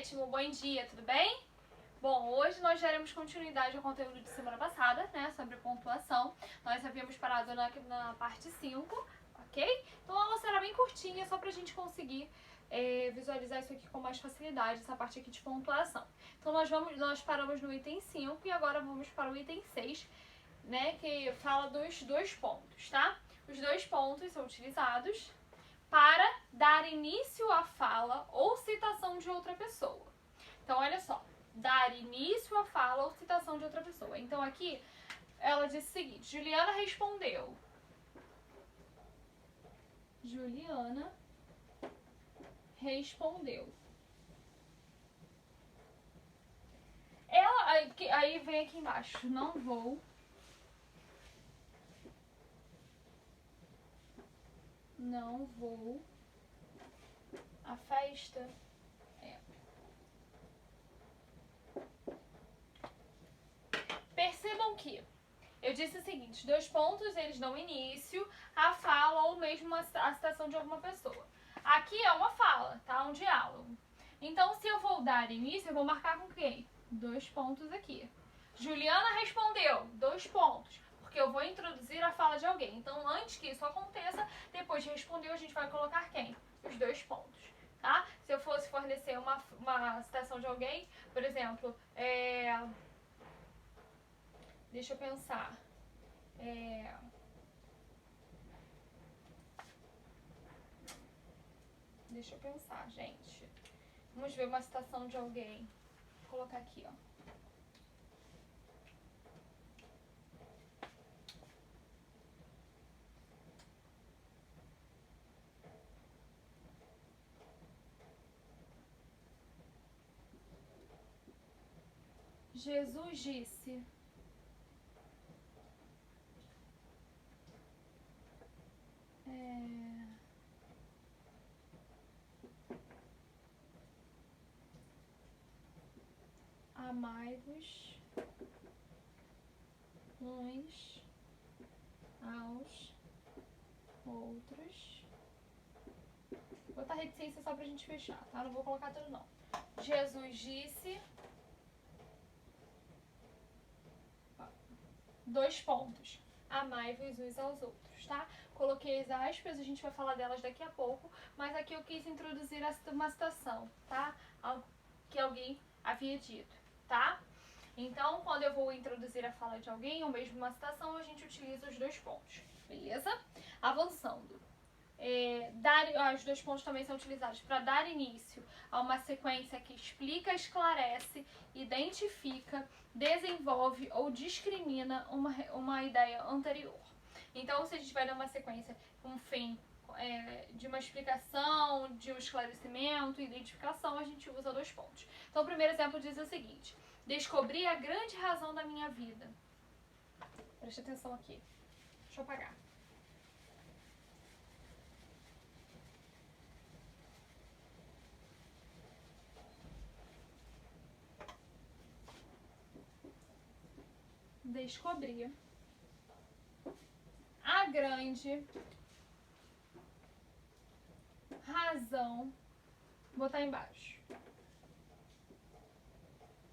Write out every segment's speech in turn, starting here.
sétimo, bom dia, tudo bem? Bom, hoje nós daremos continuidade ao conteúdo de semana passada, né, sobre pontuação. Nós havíamos parado na parte 5, ok? Então a aula será bem curtinha, só pra gente conseguir visualizar isso aqui com mais facilidade, essa parte aqui de pontuação. Então nós paramos no item 5 e agora vamos para o item 6, né, que fala dos 2 pontos, tá? Os 2 pontos são utilizados para dar início à fala ou citação de outra pessoa. Então, olha só, dar início à fala ou citação de outra pessoa. Então, aqui, ela disse o seguinte, Juliana respondeu. Juliana respondeu. Ela, aí vem aqui embaixo, não vou à festa. Percebam que eu disse o seguinte, 2 pontos, eles dão início à fala ou mesmo à citação de alguma pessoa. Aqui é uma fala, tá? Um diálogo. Então, se eu vou dar início, eu vou marcar com quem? 2 pontos aqui. Juliana respondeu, 2 pontos. Porque eu vou introduzir a fala de alguém. Então, antes que isso aconteça, depois de respondeu, a gente vai colocar quem? Os 2 pontos, tá? Se eu fosse fornecer uma citação de alguém, por exemplo, deixa eu pensar. Deixa eu pensar, gente. Vamos ver uma citação de alguém. Vou colocar aqui, ó. Jesus disse. Amai-vos uns aos outros. Vou botar reticência só pra gente fechar, tá? Não vou colocar tudo não. Jesus disse. 2 pontos. Amai-vos uns aos outros, tá? Coloquei as aspas, a gente vai falar delas daqui a pouco, mas aqui eu quis introduzir uma citação, tá? Algo que alguém havia dito, tá? Então, quando eu vou introduzir a fala de alguém, ou mesmo uma citação, a gente utiliza os 2 pontos, beleza? Avançando. Os 2 pontos também são utilizados para dar início a uma sequência que explica, esclarece, identifica, desenvolve ou discrimina uma ideia anterior. Então, se a gente vai dar uma sequência com um fim de uma explicação, de um esclarecimento, identificação, a gente usa 2 pontos. Então, o primeiro exemplo diz o seguinte: descobri a grande razão da minha vida. Preste atenção aqui. Deixa eu apagar. Descobri a grande razão, vou botar embaixo,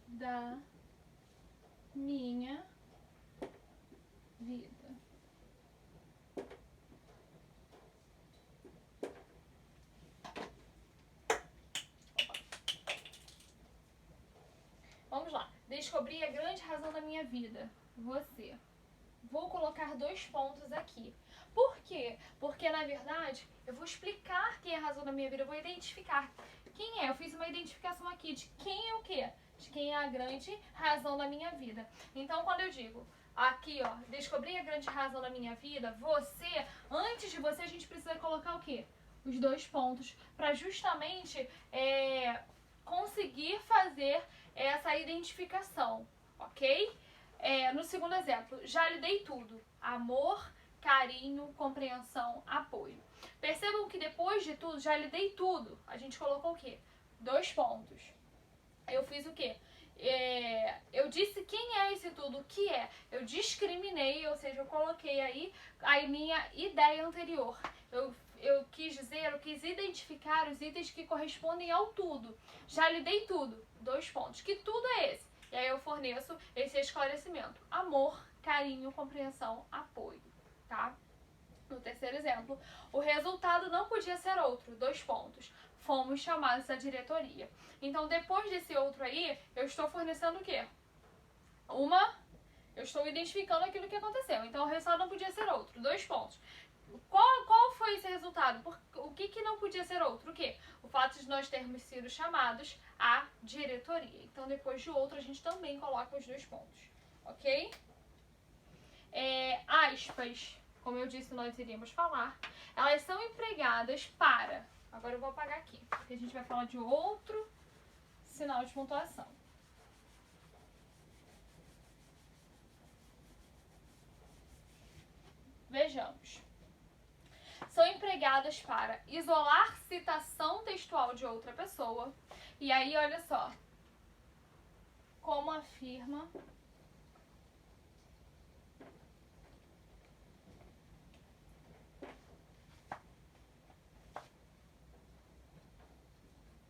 da minha vida. Vamos lá. Descobri a grande razão da minha vida. Você. Vou colocar 2 pontos aqui. Por quê? Porque, na verdade, eu vou explicar quem é a razão da minha vida. Eu vou identificar quem é. Eu fiz uma identificação aqui de quem é o quê? De quem é a grande razão da minha vida. Então, quando eu digo aqui, ó, descobri a grande razão da minha vida, você, antes de você, a gente precisa colocar o quê? Os 2 pontos, para justamente conseguir fazer essa identificação, ok? No segundo exemplo, já lhe dei tudo. Amor, carinho, compreensão, apoio. Percebam que depois de tudo, já lhe dei tudo. A gente colocou o quê? 2 pontos. Eu fiz o quê? Eu disse quem é esse tudo, o que é. Eu discriminei, ou seja, eu coloquei aí a minha ideia anterior. eu quis identificar os itens que correspondem ao tudo. Já lhe dei tudo, 2 pontos. Que tudo é esse? E aí eu forneço esse esclarecimento. Amor, carinho, compreensão, apoio, tá? No terceiro exemplo, o resultado não podia ser outro, 2 pontos. Fomos chamados à diretoria. Então, depois desse outro aí, eu estou fornecendo o quê? Eu estou identificando aquilo que aconteceu. Então, o resultado não podia ser outro, 2 pontos. Qual foi esse resultado? O que não podia ser outro? O quê? O fato de nós termos sido chamados à diretoria. Então, depois de outro, a gente também coloca os 2 pontos. Ok? Aspas, como eu disse, nós iríamos falar. Elas são empregadas para... Agora eu vou apagar aqui, porque a gente vai falar de outro sinal de pontuação. Vejamos. São empregadas para isolar citação textual de outra pessoa. E aí, olha só. Como afirma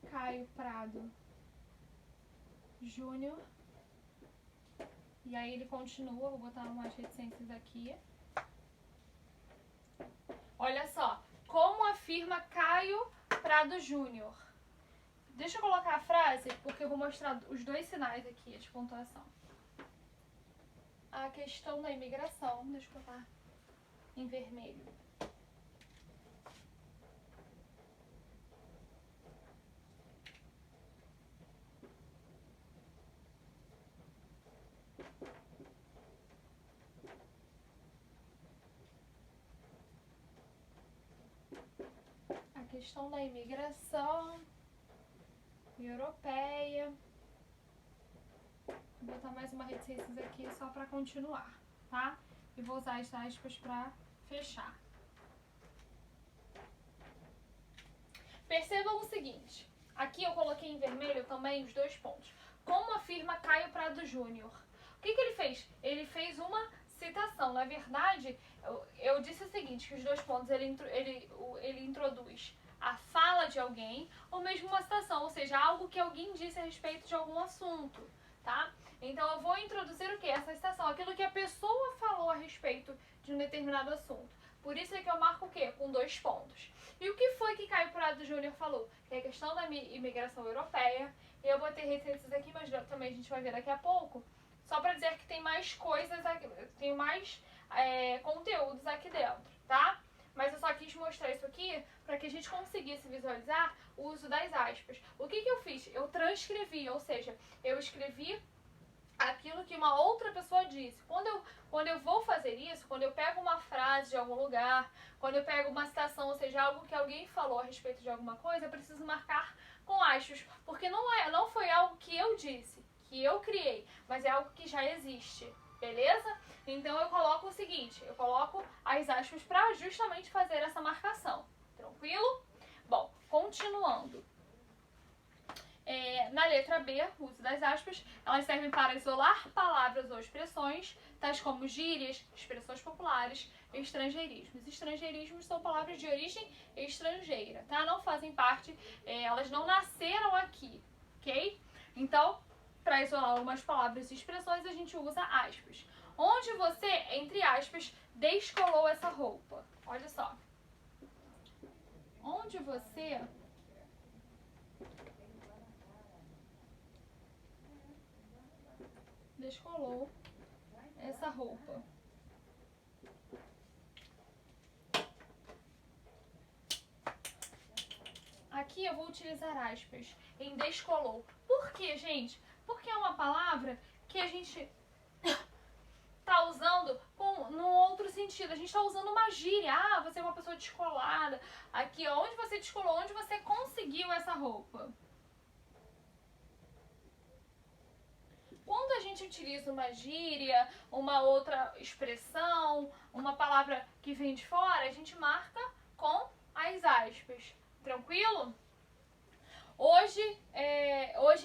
Caio Prado Júnior. E aí ele continua, vou botar umas reticências aqui. Olha só, como afirma Caio Prado Júnior. Deixa eu colocar a frase, porque eu vou mostrar os 2 sinais aqui de pontuação. A questão da imigração, deixa eu botar em vermelho. A questão da imigração europeia. Vou botar mais uma reticências aqui só para continuar, tá? E vou usar as aspas para fechar. Percebam o seguinte, aqui eu coloquei em vermelho também os 2 pontos. Como afirma Caio Prado Júnior? O que ele fez? Ele fez uma citação. Na verdade, eu disse o seguinte, que os 2 pontos ele introduz a fala de alguém ou mesmo uma citação, ou seja, algo que alguém disse a respeito de algum assunto, tá? Então eu vou introduzir o que? Essa citação, aquilo que a pessoa falou a respeito de um determinado assunto. Por isso é que eu marco o quê? Com 2 pontos. E o que foi que Caio Prado Júnior falou? Que é a questão da imigração europeia. E eu vou ter reticências aqui, mas também a gente vai ver daqui a pouco. Só para dizer que tem mais coisas aqui, tem mais conteúdos aqui dentro, tá? Mas eu só quis mostrar isso aqui para que a gente conseguisse visualizar o uso das aspas. O que eu fiz? Eu transcrevi, ou seja, eu escrevi aquilo que uma outra pessoa disse. Quando eu vou fazer isso, quando eu pego uma frase de algum lugar, quando eu pego uma citação, ou seja, algo que alguém falou a respeito de alguma coisa, eu preciso marcar com aspas, porque não foi algo que eu disse, que eu criei, mas é algo que já existe, beleza? Então eu coloco o seguinte, eu coloco as aspas para justamente fazer essa marcação, tranquilo? Bom, continuando. Na letra B, o uso das aspas, elas servem para isolar palavras ou expressões, tais como gírias, expressões populares, estrangeirismos. Estrangeirismos são palavras de origem estrangeira, tá? Não fazem parte, elas não nasceram aqui, ok? Então, para isolar algumas palavras e expressões, a gente usa aspas. Onde você, entre aspas, descolou essa roupa? Olha só. Onde você descolou essa roupa? Aqui eu vou utilizar aspas em descolou. Por quê, gente? Porque é uma palavra que a gente tá usando num outro sentido. A gente tá usando uma gíria. Ah, você é uma pessoa descolada. Aqui, ó, onde você descolou? Onde você conseguiu essa roupa? Quando a gente utiliza uma gíria, uma outra expressão, uma palavra que vem de fora, a gente marca com as aspas. Tranquilo? Hoje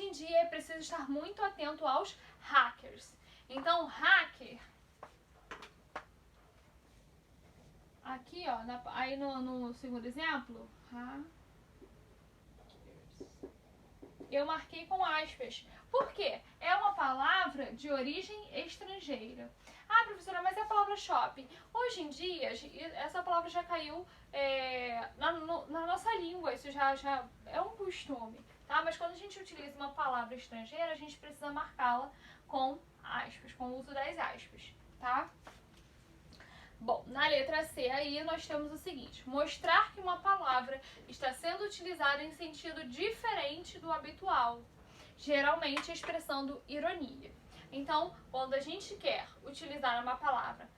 em dia é preciso estar muito atento aos hackers. Então, hacker, aqui, ó, aí no segundo exemplo, eu marquei com aspas. Por quê? É uma palavra de origem estrangeira. Ah, professora, mas é a palavra shopping. Hoje em dia, essa palavra já caiu na nossa língua. Isso já é um costume, tá? Mas quando a gente utiliza uma palavra estrangeira, a gente precisa marcá-la com aspas, com o uso das aspas, tá? Bom, na letra C aí nós temos o seguinte: mostrar que uma palavra está sendo utilizada em sentido diferente do habitual, geralmente expressando ironia. Então, quando a gente quer utilizar uma palavra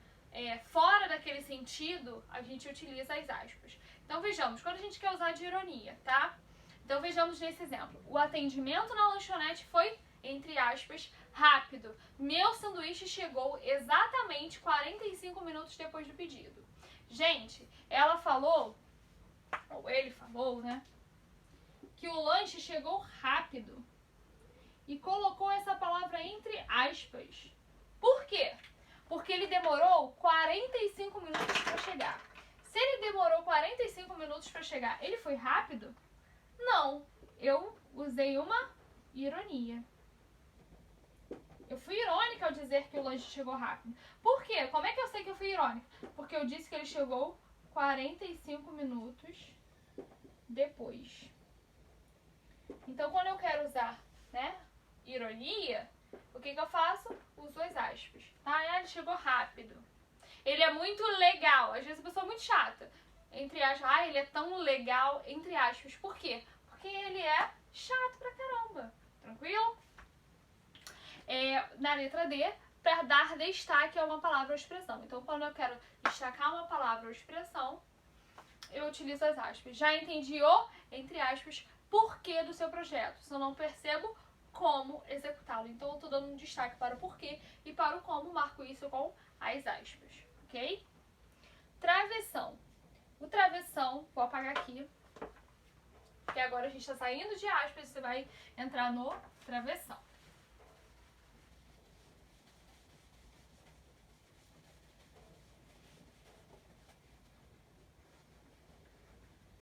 fora daquele sentido, a gente utiliza as aspas. Então vejamos, quando a gente quer usar de ironia, tá? Então vejamos nesse exemplo: o atendimento na lanchonete foi, entre aspas, rápido. Meu sanduíche chegou exatamente 45 minutos depois do pedido. Gente, ela falou, ou ele falou, né, que o lanche chegou rápido e colocou essa palavra entre aspas. Por quê? Porque ele demorou 45 minutos para chegar. Se ele demorou 45 minutos para chegar, ele foi rápido? Não, eu usei uma ironia. Eu fui irônica ao dizer que o lanche chegou rápido. Por quê? Como é que eu sei que eu fui irônica? Porque eu disse que ele chegou 45 minutos depois. Então, quando eu quero usar, né, ironia, o que eu faço? Uso as aspas. Ah, ele chegou rápido. Ele é muito legal. Às vezes a pessoa é muito chata. Entre aspas, ele é tão legal, entre aspas. Por quê? Porque ele é chato pra caramba. Tranquilo? Na letra D, para dar destaque a uma palavra ou expressão. Então, quando eu quero destacar uma palavra ou expressão, eu utilizo as aspas. Já entendi o, entre aspas, porquê do seu projeto. Se eu não percebo como executá-lo. Então, eu estou dando um destaque para o porquê e para o como, marco isso com as aspas. Ok? Travessão. O travessão, vou apagar aqui, porque agora a gente está saindo de aspas e você vai entrar no travessão.